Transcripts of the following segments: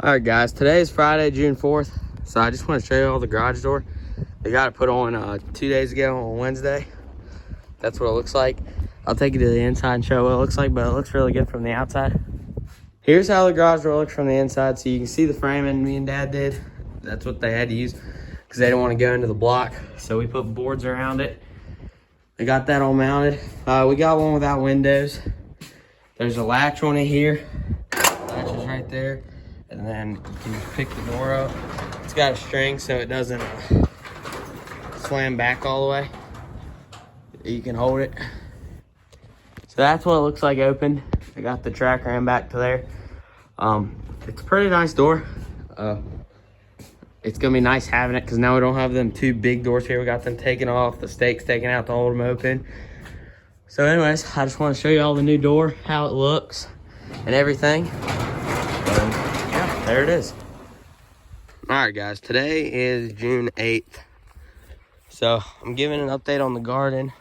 All right, guys, today is Friday, June 4th. So I just want to show you all the garage door. They got it put on 2 days ago on Wednesday. That's what it looks like. I'll take you to the inside and show what it looks like, but it looks really good from the outside. Here's how the garage door looks from the inside. So you can see the framing me and Dad did. That's what they had to use because they didn't want to go into the block. So we put boards around it. They got that all mounted. We got one without windows. There's a latch on it here. Latch is right there. And then you can just pick the door up. It's got a string so it doesn't slam back all the way. You can hold it. So that's what it looks like open. I got the track ram back to there. It's a pretty nice door. It's gonna be nice having it because now we don't have them two big doors here. We got them taken off, the stakes taken out to hold them open. So anyways, I just want to show you all the new door, how it looks and everything. Yeah, there it is. All right, guys, today is June 8th. So I'm giving an update on the garden.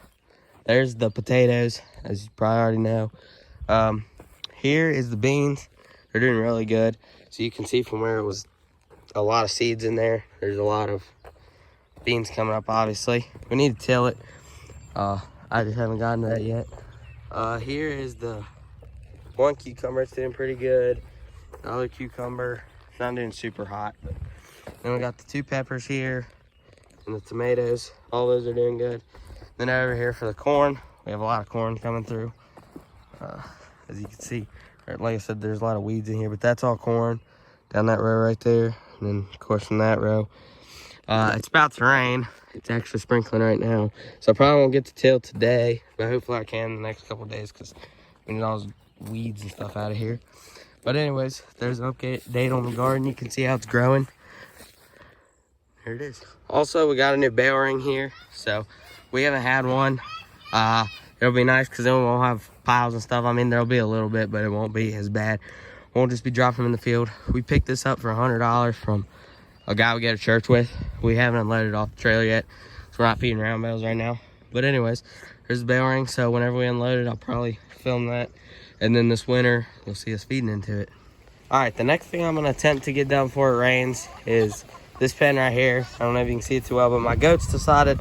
There's the potatoes, as you probably already know. Here is the beans. They're doing really good. So you can see from where it was a lot of seeds in there. There's a lot of beans coming up, obviously. We need to till it. I just haven't gotten to that yet. Here is the one cucumber. It's doing pretty good. The other cucumber, it's not doing super hot. But then we got the two peppers here and the tomatoes. All those are doing good. Then over here for the corn, we have a lot of corn coming through. As you can see, like I said, there's a lot of weeds in here, but that's all corn down that row right there. And then of course in that row, it's about to rain. It's actually sprinkling right now. So I probably won't get to till today, but hopefully I can in the next couple of days because we need all those weeds and stuff out of here. But anyways, there's an update on the garden. You can see how it's growing. There it is. Also, we got a new bell ring here. So we haven't had one. It'll be nice because then we won't have piles and stuff. I mean, there'll be a little bit, but it won't be as bad. Won't just be dropping them in the field. We picked this up for $100 from a guy we go to church with. We haven't unloaded off the trailer yet, so we're not feeding around bells right now. But anyways, there's the bell ring. So whenever we unload it, I'll probably film that. And then this winter, you'll see us feeding into it. All right, the next thing I'm gonna attempt to get done before it rains is this pen right here. I don't know if you can see it too well, but my goats decided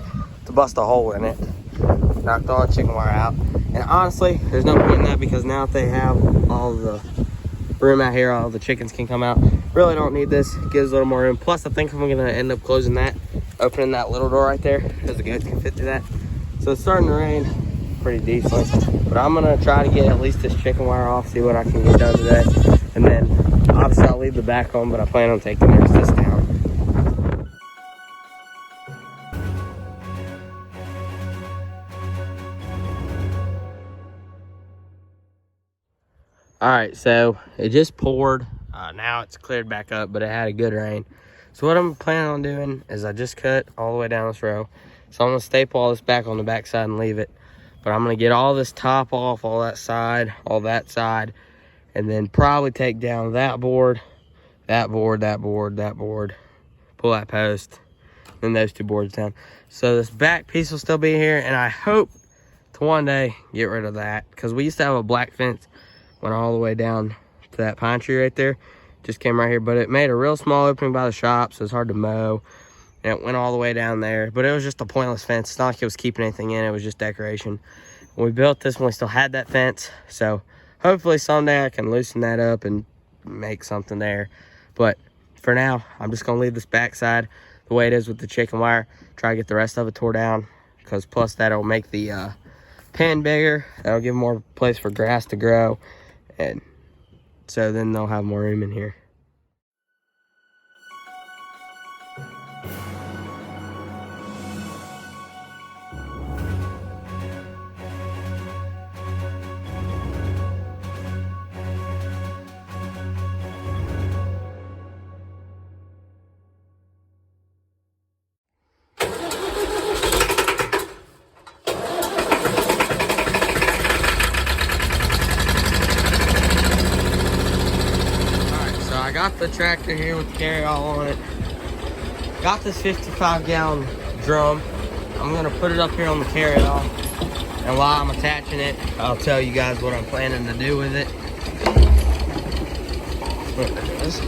to bust a hole in it. Knocked all the chicken wire out. And honestly, there's no point in that because now that they have all the room out here, all the chickens can come out. Really don't need this. It gives a little more room. Plus, I think I'm gonna end up closing that, opening that little door right there because the goats can fit through that. So it's starting to rain pretty decently. But I'm gonna try to get at least this chicken wire off, see what I can get done today. And then obviously I'll leave the back on, but I plan on taking the rest of this down. All right, so it just poured. Now it's cleared back up, but it had a good rain. So what I'm planning on doing is I just cut all the way down this row. So I'm gonna staple all this back on the back side and leave it. But I'm gonna get all this top off, all that side, and then probably take down that board, that board, that board, that board, pull that post, then those two boards down. So this back piece will still be here, and I hope to one day get rid of that because we used to have a black fence. Went all the way down to that pine tree right there. Just came right here, but it made a real small opening by the shop, so it's hard to mow. And it went all the way down there, but it was just a pointless fence. It's not like it was keeping anything in, it was just decoration. When we built this one, we still had that fence, so hopefully someday I can loosen that up and make something there. But for now, I'm just gonna leave this backside the way it is with the chicken wire. Try to get the rest of it tore down, because plus that'll make the pen bigger. That'll give more place for grass to grow. And so then they'll have more room in here. Got the tractor here with the carryall on it. Got this 55-gallon drum. I'm gonna put it up here on the carryall. And while I'm attaching it, I'll tell you guys what I'm planning to do with it. There it is.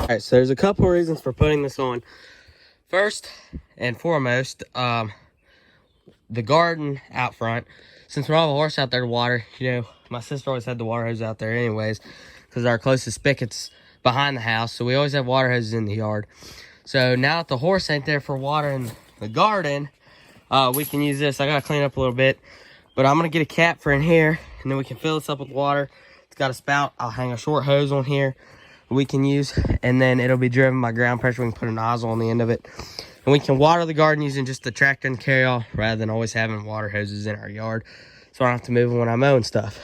All right, so there's a couple reasons for putting this on. First and foremost, the garden out front, since we don't have a horse out there to water, you know, my sister always had the water hose out there anyways, because our closest spigot's behind the house, so we always have water hoses in the yard. So now that the horse ain't there for watering the garden, we can use this. I gotta clean up a little bit, but I'm gonna get a cap for in here, and then we can fill this up with water. It's got a spout. I'll hang a short hose on here we can use, and then it'll be driven by ground pressure. We can put a nozzle on the end of it, and we can water the garden using just the tractor and carry-all rather than always having water hoses in our yard, so I don't have to move them when I mow and stuff.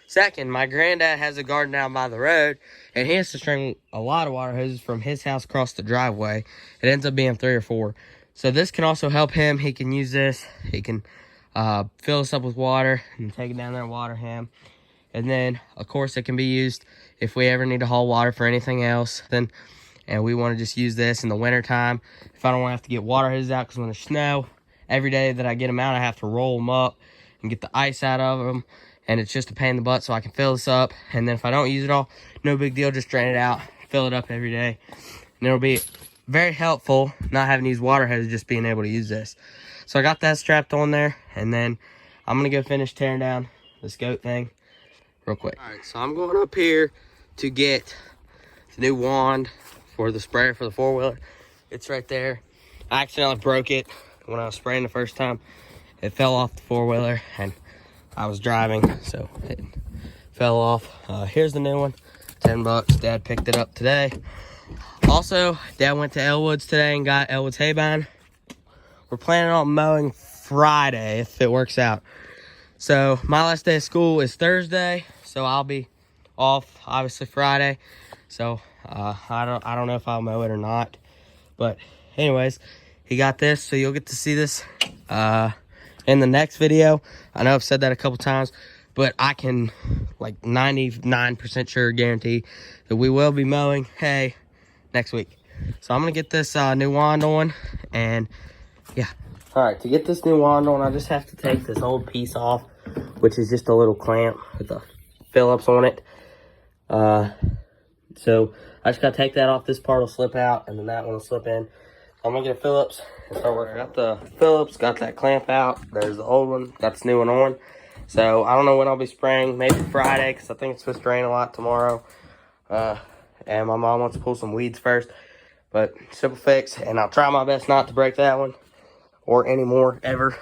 Second, my granddad has a garden down by the road, and he has to string a lot of water hoses from his house across the driveway. It ends up being 3 or 4. So this can also help him. He can use this. He can fill us up with water and take it down there and water him. And then, of course, it can be used if we ever need to haul water for anything else. And we want to just use this in the wintertime. If I don't want to have to get water hoses out, because when there's snow, every day that I get them out, I have to roll them up and get the ice out of them. And it's just a pain in the butt, so I can fill this up. And then if I don't use it all, no big deal, just drain it out, fill it up every day. And it'll be very helpful not having to use water hoses, just being able to use this. So I got that strapped on there, and then I'm gonna go finish tearing down this goat thing real quick. All right, so I'm going up here to get the new wand for the sprayer for the 4-wheeler. It's right there. I accidentally broke it when I was spraying the first time. It fell off the 4-wheeler, and I was driving, so it fell off. Here's the new one, 10 bucks. Dad picked it up today. Also, Dad went to Elwood's today and got Elwood's haybine. We're planning on mowing Friday if it works out. So my last day of school is Thursday, so I'll be off obviously Friday. So I don't know if I'll mow it or not. But anyways, he got this, so you'll get to see this in the next video. I know I've said that a couple times, but I can like 99% sure guarantee that we will be mowing hay next week. So I'm gonna get this new wand on, and yeah. All right, to get this new wand on, I just have to take this old piece off, which is just a little clamp with the Phillips on it. So I just gotta take that off. This part will slip out, and then that one will slip in. I'm gonna get a Phillips and start working. Got the Phillips, got that clamp out. There's the old one, got this new one on. So I don't know when I'll be spraying, maybe Friday, because I think it's supposed to rain a lot tomorrow. And my mom wants to pull some weeds first, but simple fix, and I'll try my best not to break that one or any more ever.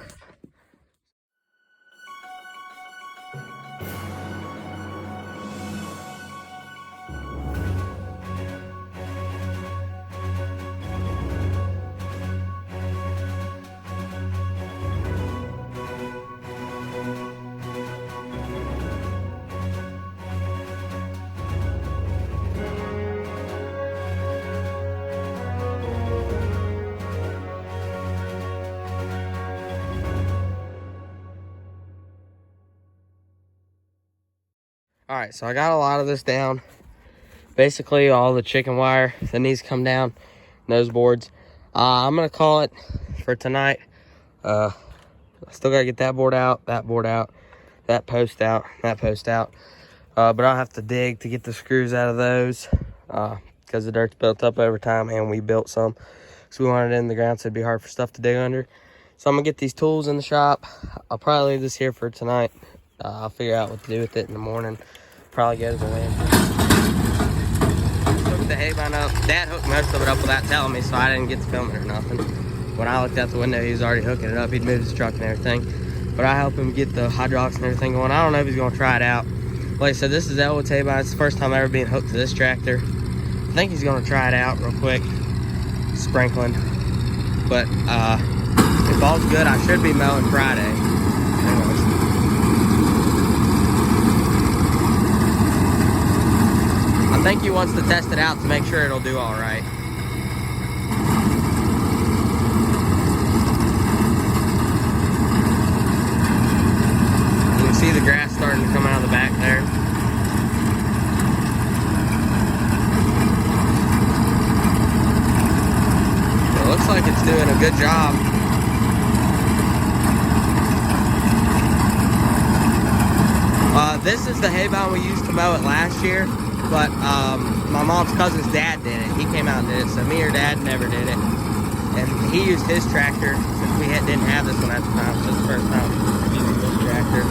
All right, so I got a lot of this down. Basically, all the chicken wire that needs to come down, those boards. I'm gonna call it for tonight. I still gotta get that board out, that post out, that post out. But I'll have to dig to get the screws out of those because the dirt's built up over time, and we built some. So we wanted it in the ground, so it'd be hard for stuff to dig under. So I'm gonna get these tools in the shop. I'll probably leave this here for tonight. I'll figure out what to do with it in the morning. Probably go to the land. Hooked the haybine up. Dad hooked most of it up without telling me, so I didn't get to film it or nothing. When I looked out the window, he was already hooking it up. He'd moved his truck and everything. But I helped him get the hydraulics and everything going. I don't know if he's gonna try it out. Like I said, this is Elwood's haybine. It's the first time ever being hooked to this tractor. I think he's gonna try it out real quick, sprinkling. But if all's good, I should be mowing Friday. Anyways. I think he wants to test it out to make sure it'll do all right. You can see the grass starting to come out of the back there. It looks like it's doing a good job. This is the haybine we used to mow it last year. but my mom's cousin's dad did it. He came out and did it, so me or dad never did it. And he used his tractor since we didn't have this one at the time, so it's the first time using this tractor.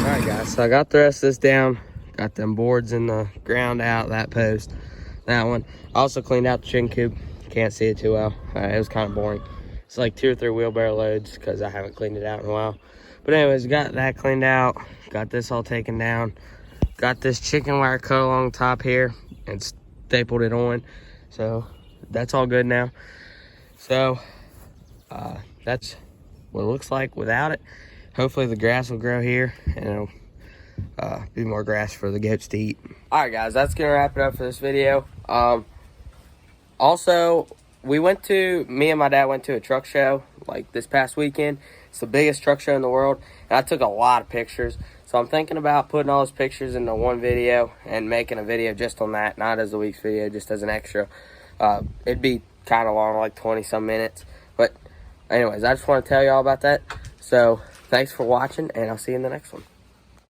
Alright guys, so I got the rest of this down. Got them boards in the ground out, that post, that one. I also cleaned out the chicken coop. Can't see it too well. It was kind of boring. It's like 2 or 3 wheelbarrow loads because I haven't cleaned it out in a while. But anyways, got that cleaned out. Got this all taken down. Got this chicken wire cut along the top here and stapled it on. So that's all good now. So that's what it looks like without it. Hopefully the grass will grow here and it'll be more grass for the goats to eat. All right guys, that's gonna wrap it up for this video. Also, me and my dad went to a truck show like this past weekend. It's the biggest truck show in the world, and I took a lot of pictures. So I'm thinking about putting all those pictures into one video and making a video just on that, not as a week's video, just as an extra. It'd be kind of long, like 20-some minutes. But anyways, I just want to tell y'all about that. So thanks for watching, and I'll see you in the next one.